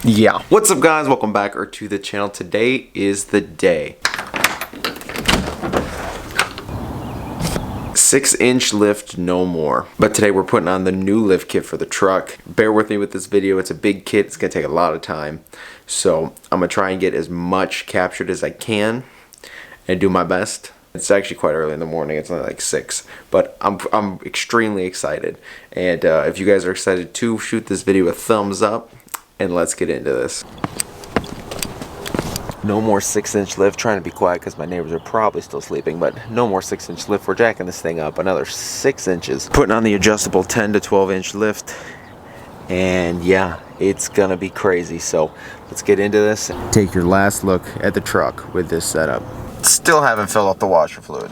Yeah. What's up, guys? Welcome back to the channel. Today is the day. 6-inch lift, no more. But today we're putting on the new lift kit for the truck. Bear with me with this video. It's a big kit. It's gonna take a lot of time. So I'm gonna try and get as much captured as I can and do my best. It's actually quite early in the morning. It's only like 6, but I'm extremely excited. And if you guys are excited too, shoot this video a thumbs up and let's get into this. No more 6-inch lift. Trying to be quiet because my neighbors are probably still sleeping, but no more 6-inch lift. We're jacking this thing up another 6 inches. Putting on the adjustable 10 to 12-inch lift. And yeah, it's gonna be crazy. So let's get into this. Take your last look at the truck with this setup. Still haven't filled up the washer fluid.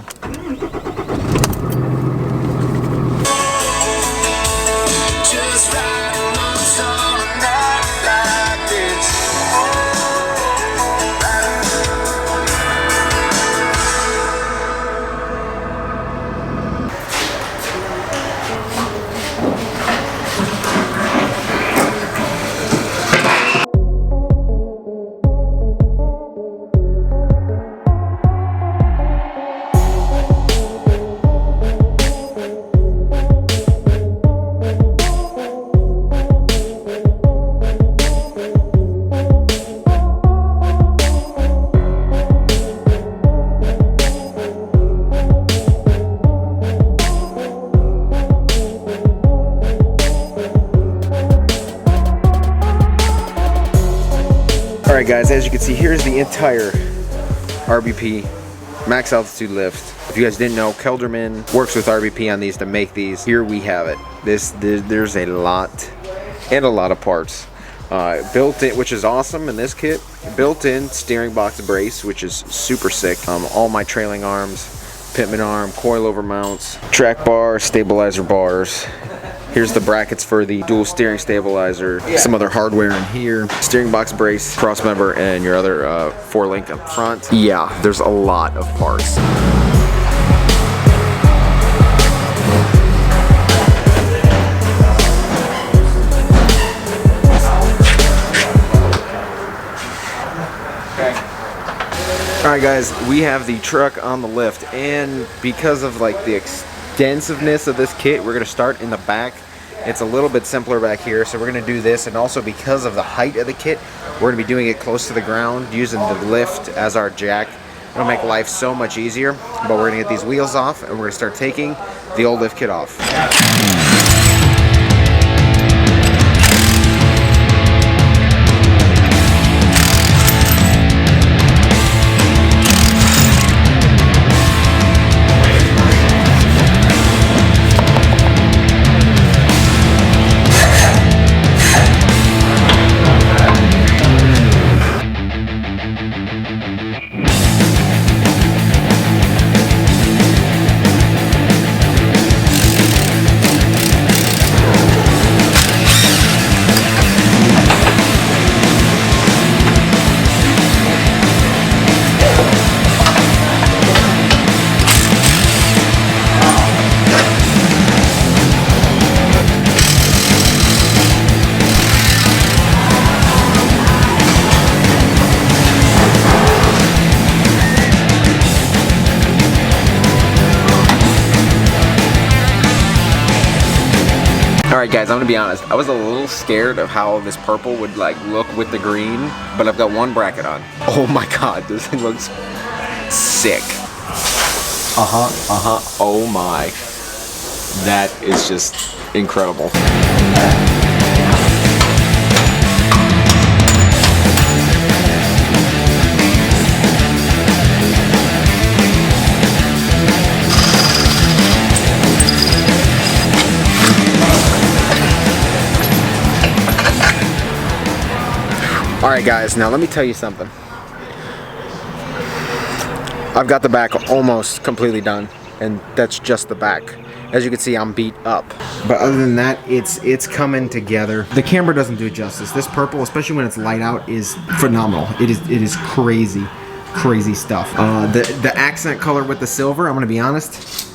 Alright guys, as you can see, here's the entire RBP max altitude lift. If you guys didn't know, Kelderman works with RBP on these to make these. Here we have it. There's a lot and a lot of parts built in, which is awesome in this kit. Built-in steering box brace, which is super sick. All my trailing arms, Pitman arm, coilover mounts, track bar, stabilizer bars. Here's the brackets for the dual steering stabilizer, some other hardware in here, steering box brace, cross member, and your other 4-link up front. Yeah, there's a lot of parts. Alright guys, we have the truck on the lift, and because of like the extensiveness of this kit, we're going to start in the back. It's a little bit simpler back here, so we're going to do this, and also because of the height of the kit, we're going to be doing it close to the ground, using the lift as our jack. It'll make life so much easier, but we're going to get these wheels off, and we're going to start taking the old lift kit off. Alright guys, I'm gonna be honest, I was a little scared of how this purple would like look with the green, but I've got one bracket on. Oh my god, this thing looks sick. Oh my. That is just incredible. Alright guys, now let me tell you something. I've got the back almost completely done, and that's just the back. As you can see, I'm beat up. But other than that, it's coming together. The camera doesn't do it justice. This purple, especially when it's light out, is phenomenal. It is crazy stuff. The accent color with the silver, I'm gonna be honest,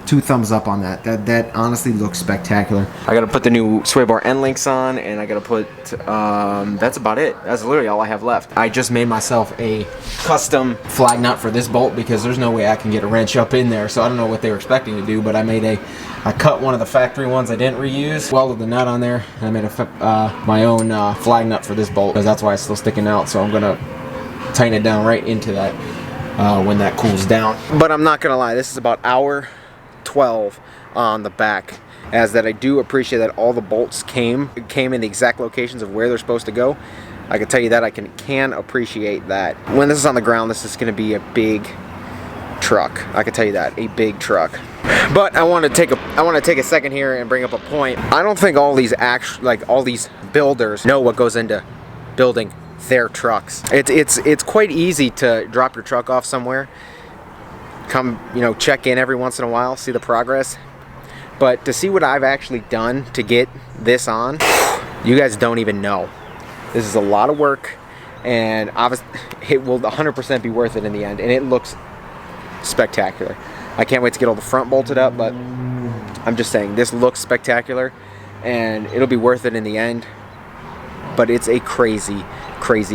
2 thumbs up on that. That honestly looks spectacular. I gotta put the new sway bar end links on, and I gotta put, that's about it. That's literally all I have left. I just made myself a custom flag nut for this bolt because there's no way I can get a wrench up in there, so I don't know what they were expecting to do, but I cut one of the factory ones I didn't reuse, welded the nut on there, and I made my own flag nut for this bolt, because that's why it's still sticking out, so I'm gonna tighten it down right into that when that cools down. But I'm not gonna lie, this is about hour 12 on the back, as that I do appreciate that all the bolts came in the exact locations of where they're supposed to go. I can tell you that I can appreciate that. When this is on the ground, this is going to be a big truck. I can tell you that, a big truck. But I want to take a second here and bring up a point. I don't think all these all these builders know what goes into building their trucks. It's quite easy to drop your truck off somewhere, come, you know, check in every once in a while, see the progress. But to see what I've actually done to get this on, you guys don't even know. This is a lot of work, and obviously it will 100% be worth it in the end, and it looks spectacular. I can't wait to get all the front bolted up, but I'm just saying, this looks spectacular, and it'll be worth it in the end. But it's a crazy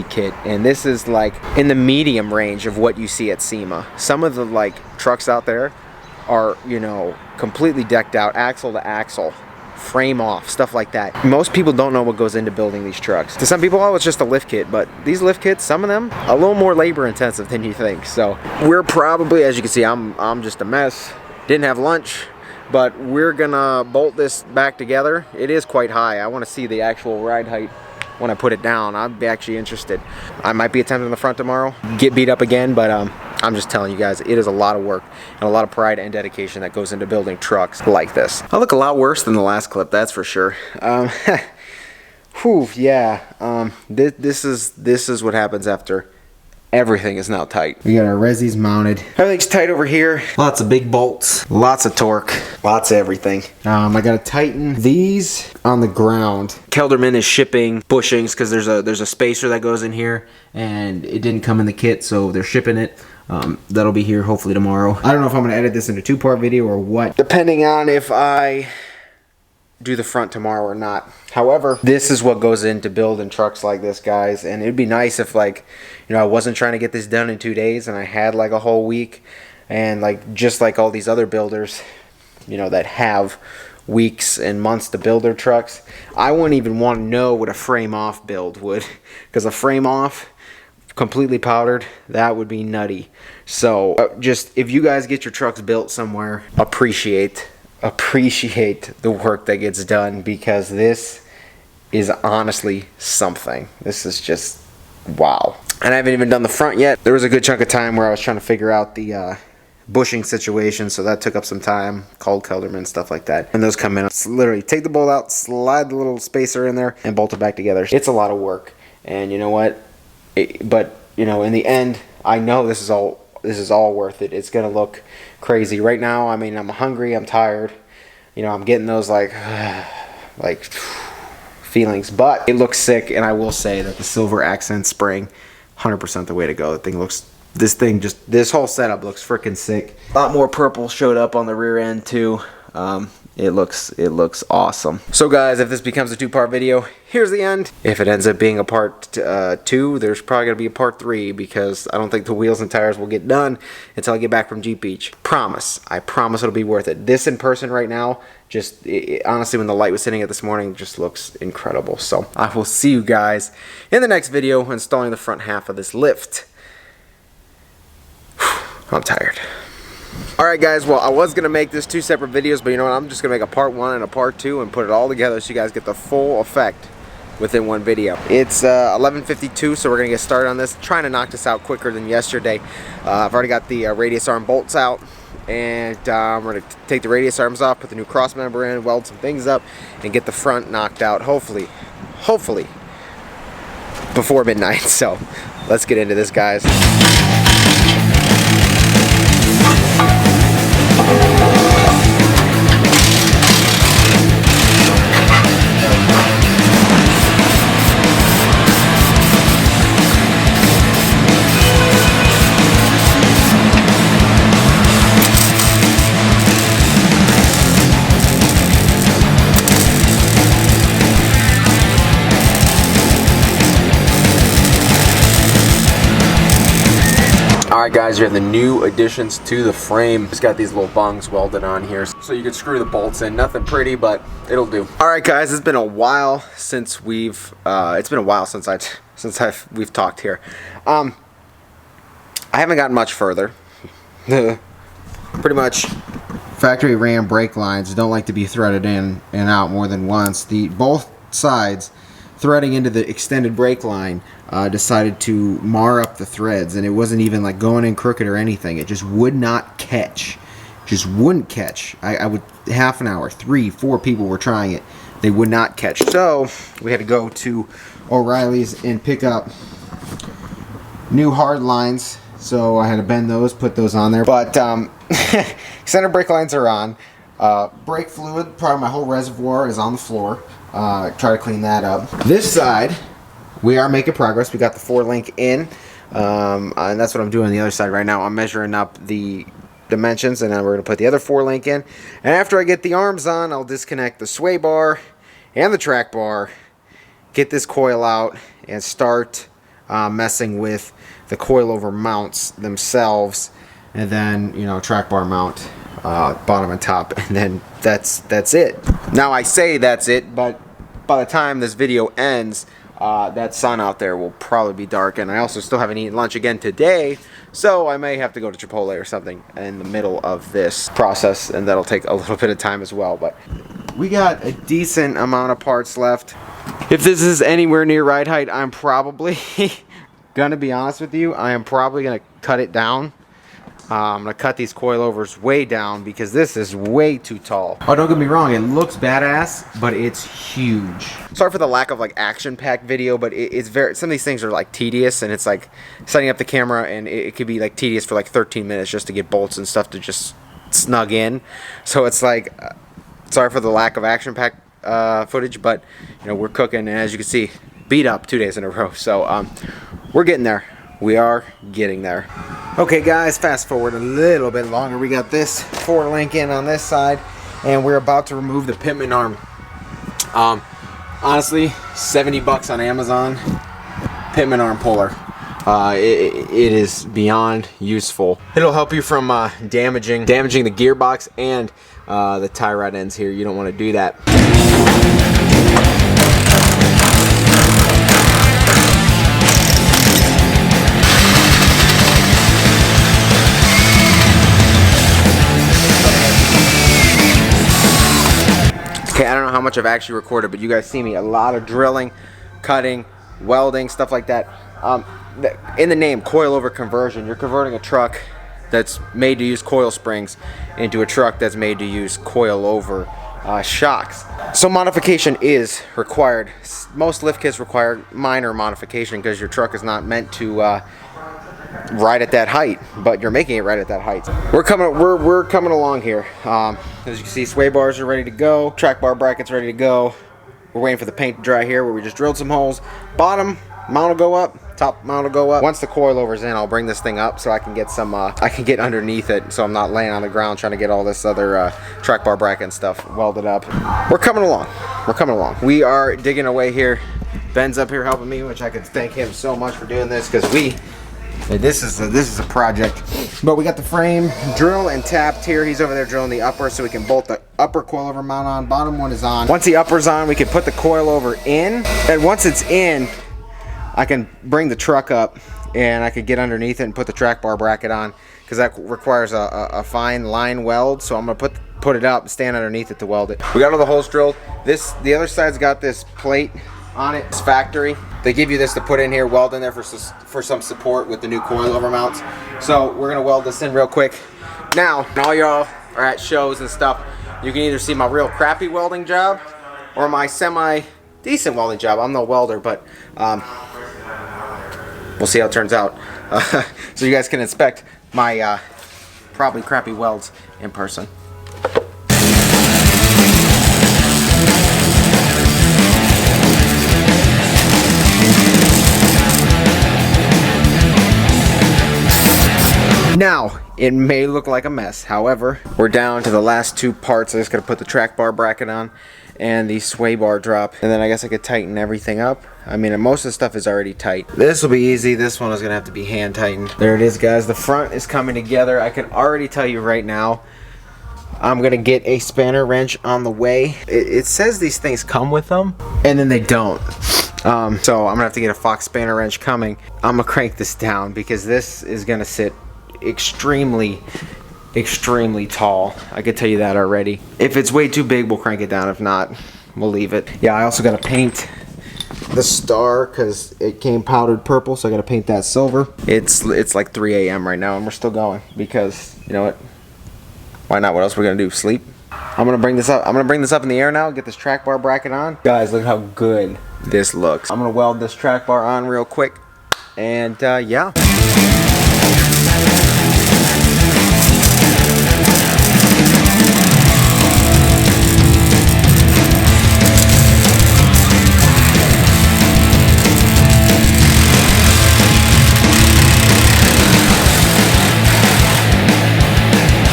kit, and this is like in the medium range of what you see at SEMA. Some of the like trucks out there are, you know, completely decked out, axle to axle, frame off, stuff like that. Most people don't know what goes into building these trucks. To some people, oh, it's just a lift kit, but these lift kits, some of them, a little more labor intensive than you think. So we're probably, as you can see, I'm just a mess. Didn't have lunch, but we're gonna bolt this back together. It is quite high. I want to see the actual ride height when I put it down. I'd be actually interested. I might be attempting the front tomorrow, get beat up again, but I'm just telling you guys, it is a lot of work and a lot of pride and dedication that goes into building trucks like this. I look a lot worse than the last clip, that's for sure. Whew, yeah. This is what happens after everything is now tight. We got our resis mounted. Everything's tight over here. Lots of big bolts, lots of torque, lots of everything. I gotta tighten these on the ground. Kelderman is shipping bushings because there's a spacer that goes in here, and it didn't come in the kit, so they're shipping it. That'll be here hopefully tomorrow. I don't know if I'm gonna edit this into a 2-part video or what, depending on if I do the front tomorrow or not. However, this is what goes into building trucks like this, guys, and it'd be nice if, like, you know, I wasn't trying to get this done in 2 days and I had like a whole week, and like just like all these other builders, you know, that have weeks and months to build their trucks. I wouldn't even want to know what a frame off build would, because a frame off completely powdered, that would be nutty. So just, if you guys get your trucks built somewhere, appreciate the work that gets done, because this is honestly something. This is just wow. And I haven't even done the front yet. There was a good chunk of time where I was trying to figure out the bushing situation, so that took up some time. Called Kelderman, stuff like that. And those come in, it's literally take the bolt out, slide the little spacer in there, and bolt it back together. It's a lot of work, and you know what? But you know, in the end, I know this is all worth it. It's gonna look crazy. Right now, I mean, I'm hungry, I'm tired, you know, I'm getting those like feelings, but it looks sick. And I will say that the silver accent spring, 100% the way to go. This whole setup looks freaking sick. A lot more purple showed up on the rear end too. It looks awesome. So guys, if this becomes a 2-part video, here's the end. If it ends up being a part 2, there's probably gonna be a part 3, because I don't think the wheels and tires will get done until I get back from Jeep Beach. I promise it'll be worth it. This in person right now, just honestly, when the light was hitting it this morning, just looks incredible. So I will see you guys in the next video installing the front half of this lift. I'm tired. Alright guys, well, I was going to make this 2 separate videos, but you know what, I'm just going to make a part 1 and a part 2 and put it all together so you guys get the full effect within one video. It's 11:52, so we're going to get started on this. Trying to knock this out quicker than yesterday. I've already got the radius arm bolts out, and I'm going to take the radius arms off, put the new cross member in, weld some things up, and get the front knocked out, hopefully before midnight. So let's get into this, guys. Alright guys, here are the new additions to the frame. It's got these little bungs welded on here, so you can screw the bolts in. Nothing pretty, but it'll do. Alright guys, it's been a while since we've we've talked here. I haven't gotten much further. Pretty much factory ram brake lines don't like to be threaded in and out more than once. Both sides threading into the extended brake line decided to mar up the threads, and it wasn't even like going in crooked or anything. It just would not catch. Just wouldn't catch. I would, half an hour, 3-4 people were trying it. They would not catch. So we had to go to O'Reilly's and pick up new hard lines. So I had to bend those, put those on there. But center brake lines are on. Brake fluid, probably my whole reservoir is on the floor. Try to clean that up. This side, we are making progress. We got the 4-link in, and that's what I'm doing on the other side right now. I'm measuring up the dimensions, and then we're going to put the other 4-link in. And after I get the arms on, I'll disconnect the sway bar and the track bar, get this coil out, and start messing with the coilover mounts themselves, and then, you know, track bar mount, bottom and top, and then that's it. Now I say that's it, but by the time this video ends, that sun out there will probably be dark, and I also still haven't eaten lunch again today, so I may have to go to Chipotle or something in the middle of this process, and that'll take a little bit of time as well. But we got a decent amount of parts left. If this is anywhere near ride height, I'm probably gonna be honest with you, I am probably gonna cut it down. I'm gonna cut these coilovers way down because this is way too tall. Oh, don't get me wrong, it looks badass, but it's huge. Sorry for the lack of like action-packed video, but it's very, some of these things are like tedious, and it's like setting up the camera, and it could be like tedious for like 13 minutes just to get bolts and stuff to just snug in. So it's like, sorry for the lack of action-packed footage, but you know, we're cooking, and as you can see, beat up 2 days in a row. So we're getting there. We are getting there. Okay guys, fast forward a little bit longer. We got this 4-link in on this side, and we're about to remove the Pitman arm. Honestly, 70 bucks on Amazon. Pitman Arm Puller. It is beyond useful. It'll help you from damaging the gearbox and the tie rod ends here. You don't want to do that. Okay, I don't know how much I've actually recorded, but you guys see me a lot of drilling, cutting, welding, stuff like that. In the name, coilover conversion, you're converting a truck that's made to use coil springs into a truck that's made to use coilover shocks. So modification is required. Most lift kits require minor modification because your truck is not meant to ride at that height, but you're making it right at that height. We're coming along here. As you can see, sway bars are ready to go, track bar brackets ready to go. We're waiting for the paint to dry here, where we just drilled some holes. Bottom mount will go up, top mount will go up. Once the coilover's in, I'll bring this thing up so I can get some I can get underneath it, so I'm not laying on the ground trying to get all this other track bar bracket and stuff welded up. We're coming along. We're coming along. We are digging away here. Ben's up here helping me, which I could thank him so much for doing this, because this is a project. But we got the frame drill and tapped here. He's over there drilling the upper so we can bolt the upper coilover mount on. Bottom one is on. Once the upper's on, we can put the coilover in. And once it's in, I can bring the truck up and I could get underneath it and put the track bar bracket on, because that requires a fine line weld. So I'm gonna put it up, stand underneath it to weld it. We got all the holes drilled. The other side's got this plate on it. It's factory. They give you this to put in here, weld in there for some support with the new coilover mounts. So we're gonna weld this in real quick. Now, all y'all are at shows and stuff, you can either see my real crappy welding job or my semi-decent welding job. I'm no welder, but we'll see how it turns out. So you guys can inspect my probably crappy welds in person. Now, it may look like a mess. However, we're down to the last two parts. I just gotta put the track bar bracket on, and the sway bar drop, and then I guess I could tighten everything up. I mean, most of the stuff is already tight. This will be easy. This one is gonna have to be hand tightened. There it is, guys. The front is coming together. I can already tell you right now, I'm gonna get a spanner wrench on the way. It says these things come with them, and then they don't. So I'm gonna have to get a Fox spanner wrench coming. I'm gonna crank this down because this is gonna sit extremely tall. I could tell you that already. If it's way too big, we'll crank it down. If not, we'll leave it. Yeah, I also gotta paint the star because it came powdered purple, so I gotta paint that silver. It's like 3 a.m. right now, and we're still going because, you know what? Why not? What else are we gonna do? Sleep? I'm gonna bring this up. I'm gonna bring this up in the air now. Get this track bar bracket on. Guys, look how good this looks. I'm gonna weld this track bar on real quick, and yeah.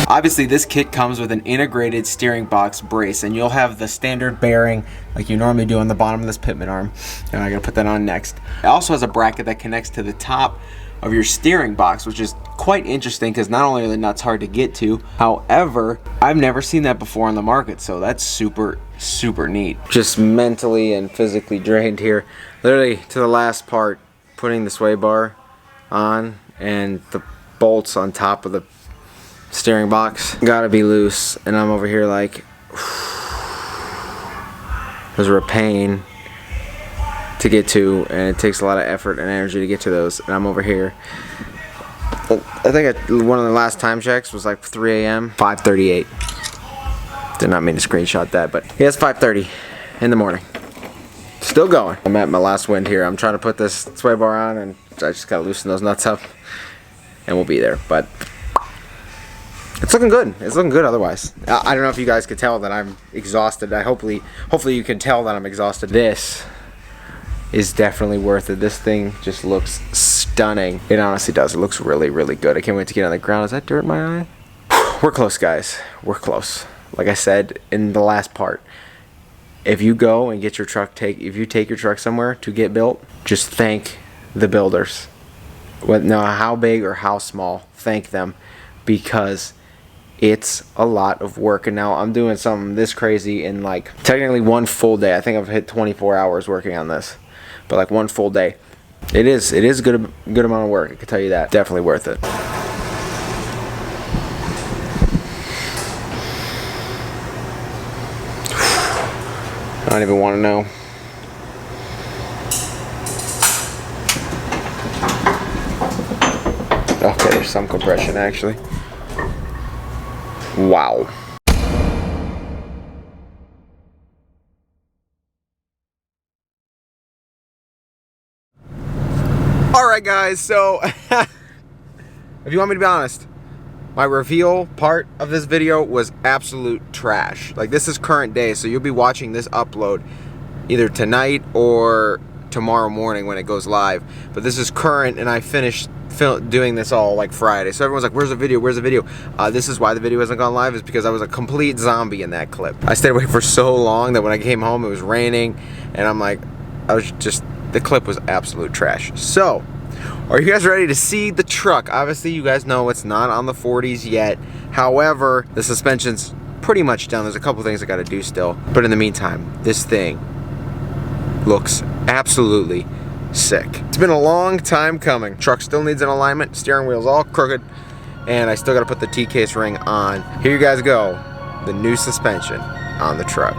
Obviously, this kit comes with an integrated steering box brace, and you'll have the standard bearing like you normally do on the bottom of this Pitman arm, and I gotta put that on next. It also has a bracket that connects to the top of your steering box, which is quite interesting because not only are the nuts hard to get to, however, I've never seen that before on the market, so that's super neat. Just mentally and physically drained here. Literally to the last part, putting the sway bar on and the bolts on top of the steering box gotta be loose, and I'm over here like those are a pain to get to, and it takes a lot of effort and energy to get to those, and I'm over here. I think one of the last time checks was like 3 a.m. 5:38. Did not mean to screenshot that, but yeah, it's 5:30 in the morning. Still going. I'm at my last wind here. I'm trying to put this sway bar on, and I just gotta loosen those nuts up, and we'll be there. But it's looking good. It's looking good otherwise. I don't know if you guys could tell that I'm exhausted. Hopefully you can tell that I'm exhausted. This is definitely worth it. This thing just looks stunning. It honestly does. It looks really good. I can't wait to get on the ground. Is that dirt in my eye? We're close, guys. We're close. Like I said in the last part, if you go and get your truck if you take your truck somewhere to get built, just thank the builders. No matter how big or how small, thank them, because it's a lot of work. And now I'm doing something this crazy in like technically one full day. I think I've hit 24 hours working on this, but like one full day. It is a good amount of work, I can tell you that. Definitely worth it. I don't even want to know. Okay, there's some compression actually. Wow. Alright guys, so if you want me to be honest, my reveal part of this video was absolute trash. Like, this is current day, so you'll be watching this upload either tonight or tomorrow morning when it goes live. But this is current, and I finished doing this all like Friday. So everyone's like, where's the video? Where's the video? This is why the video hasn't gone live, is because I was a complete zombie in that clip. I stayed away for so long that when I came home it was raining, and I'm like, the clip was absolute trash. So, are you guys ready to see the truck? Obviously you guys know it's not on the 40s yet. However, the suspension's pretty much done. There's a couple things I gotta do still. But in the meantime, this thing looks absolutely sick. It's been a long time coming. Truck still needs an alignment. Steering wheel's all crooked. And I still gotta put the T-case ring on. Here you guys go. The new suspension on the truck.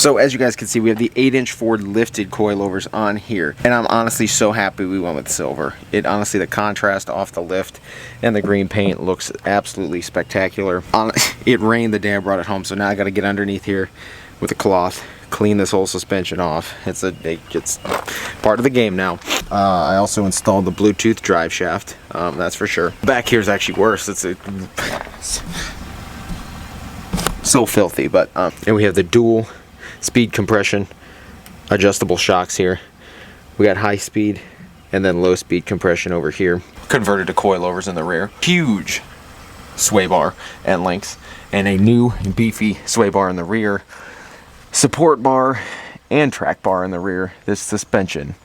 So as you guys can see, we have the 8-inch Ford lifted coilovers on here, and I'm honestly so happy we went with silver. It honestly, the contrast off the lift and the green paint looks absolutely spectacular. It rained the day I brought it home, so now I got to get underneath here with a cloth, clean this whole suspension off. It's part of the game now. I also installed the Bluetooth drive shaft, that's for sure. Back here is actually worse. It's so filthy, but and we have the dual speed compression adjustable shocks here. We got high speed and then low speed compression over here, converted to coilovers in the rear. Huge sway bar and links, and a new beefy sway bar in the rear, support bar and track bar in the rear. This suspension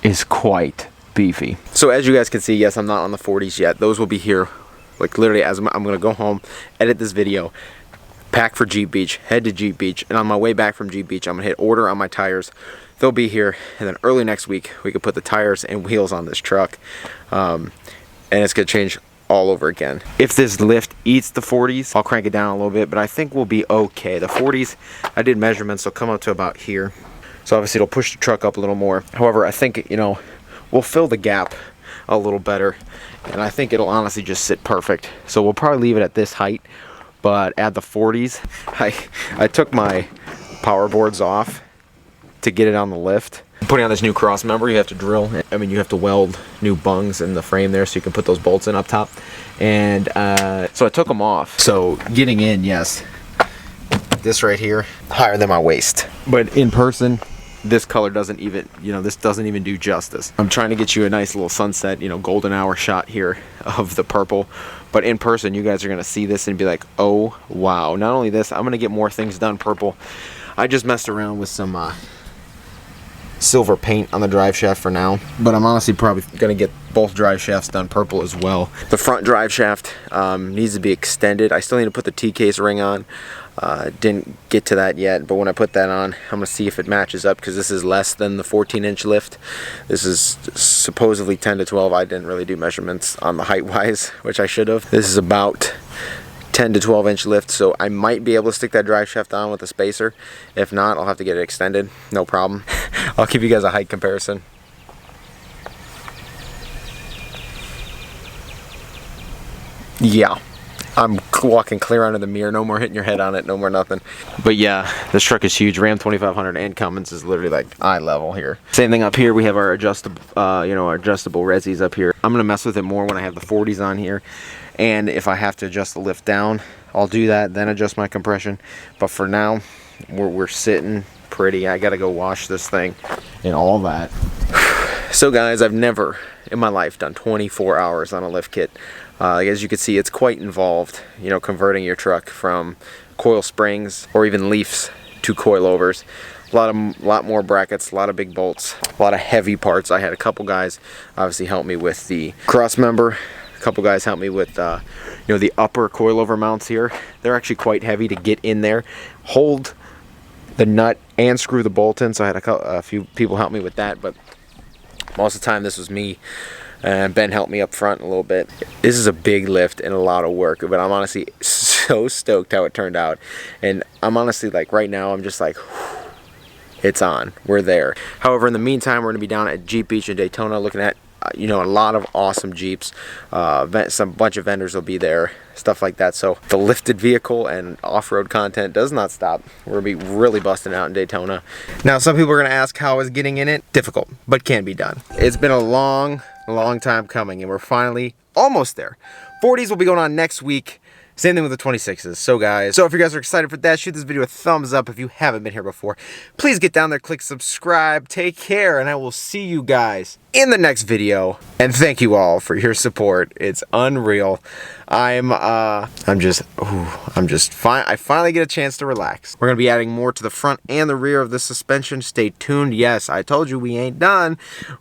is quite beefy. So as you guys can see, yes, I'm not on the 40s yet. Those will be here like literally as I'm gonna go home, edit this video, pack for Jeep Beach, head to Jeep Beach, and on my way back from Jeep Beach, I'm gonna hit order on my tires. They'll be here, and then early next week, we can put the tires and wheels on this truck, and it's gonna change all over again. If this lift eats the 40s, I'll crank it down a little bit, but I think we'll be okay. The 40s, I did measurements, they'll come up to about here. So obviously it'll push the truck up a little more. However, I think, you know, we'll fill the gap a little better, and I think it'll honestly just sit perfect. So we'll probably leave it at this height, but add the 40s. I took my power boards off to get it on the lift. Putting on this new cross member, you have to drill, I mean, you have to weld new bungs in the frame there so you can put those bolts in up top. And so I took them off. So getting in, yes, this right here, higher than my waist. But in person, this color doesn't even, you know, this doesn't even do justice. I'm trying to get you a nice little sunset, you know, golden hour shot here of the purple. But in person, you guys are gonna see this and be like, oh, wow. Not only this, I'm gonna get more things done purple. I just messed around with some silver paint on the drive shaft for now, but I'm honestly probably gonna get both drive shafts done purple as well. The front drive shaft needs to be extended. I still need to put the T-case ring on. Didn't get to that yet, but when I put that on, I'm gonna see if it matches up, because this is less than the 14-inch lift. This is supposedly 10 to 12. I didn't really do measurements on the height wise, which I should have. This is about 10 to 12-inch lift, so I might be able to stick that drive shaft on with a spacer. If not, I'll have to get it extended, no problem. I'll give you guys a height comparison. Yeah, I'm walking clear under the mirror, no more hitting your head on it, no more nothing. But yeah, this truck is huge. Ram 2500 and Cummins is literally like eye level here. Same thing up here, we have our adjustable, you know, our adjustable resis up here. I'm gonna mess with it more when I have the 40s on here. And if I have to adjust the lift down, I'll do that, then adjust my compression. But for now, we're sitting pretty. I gotta go wash this thing and all that. So guys, I've never in my life done 24 hours on a lift kit. As you can see, it's quite involved, you know, converting your truck from coil springs or even leafs to coilovers. A lot more brackets, a lot of big bolts, a lot of heavy parts. I had a couple guys obviously help me with the cross member. A couple guys helped me with you know, the upper coilover mounts here. They're actually quite heavy to get in there, hold the nut and screw the bolt in. So I had a few people help me with that, but most of the time this was me, and Ben helped me up front a little bit. This is a big lift and a lot of work, but I'm honestly so stoked how it turned out. And I'm honestly like, right now I'm just like, whew, it's on, we're there. However, in the meantime, we're gonna be down at Jeep Beach in Daytona looking at you know, a lot of awesome Jeeps. Some bunch of vendors will be there, stuff like that. So the lifted vehicle and off-road content does not stop. We're gonna be really busting out in Daytona. Now, some people are gonna ask, how is getting in it? Difficult, but can be done. It's been a long time coming, and we're finally almost there. 40s will be going on next week. Same thing with the 26s. So guys, if you guys are excited for that, shoot this video a thumbs up. If you haven't been here before, please get down there, click subscribe, take care, and I will see you guys in the next video. And thank you all for your support. It's unreal. I finally get a chance to relax. We're gonna be adding more to the front and the rear of the suspension. Stay tuned. Yes, I told you we ain't done.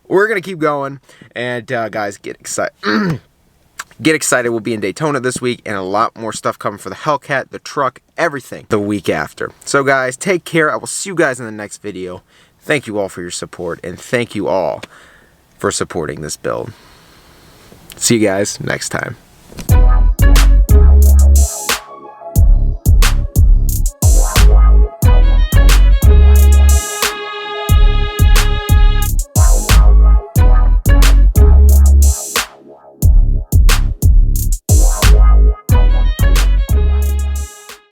We're gonna keep going. And guys, get excited. Get excited, we'll be in Daytona this week, and a lot more stuff coming for the Hellcat, the truck, everything the week after. So guys, take care. I will see you guys in the next video. Thank you all for your support, and thank you all for supporting this build. See you guys next time.